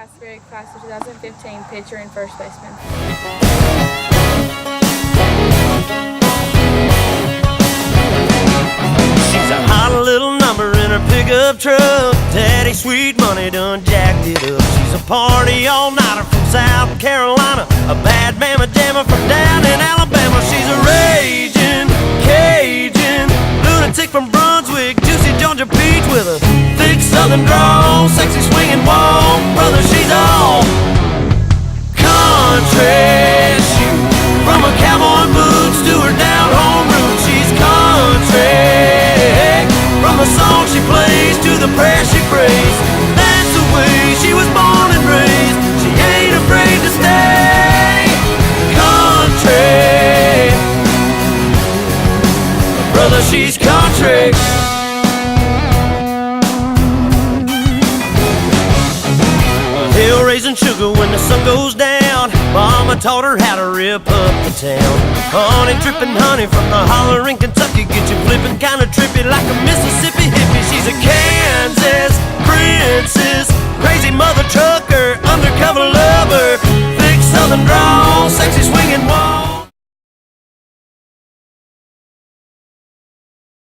Castlebury, class of 2015, pitcher and first baseman. She's a hot little number in her pickup truck. Daddy sweet money done jacked it up. She's a party all-nighter from South Carolina, a bad mama jammer from down in Alabama. She's a raging Cajun lunatic from Brunswick, juicy Georgia peach with a thick southern drawl, sexy swinging walk. Brother, she's all country. Shoot, from her cowboy boots to her down home roots, she's country. From the song she plays to the prayer she prays, that's the way she was born and raised. She ain't afraid to stay country. Brother, she's country. Hill raising sugar when the sun goes down. Mama taught her how to rip up the town. Honey dripping honey from the holler in Kentucky, get you flipping kinda trippy like a Mississippi hippie. She's a Kansas princess, crazy mother trucker.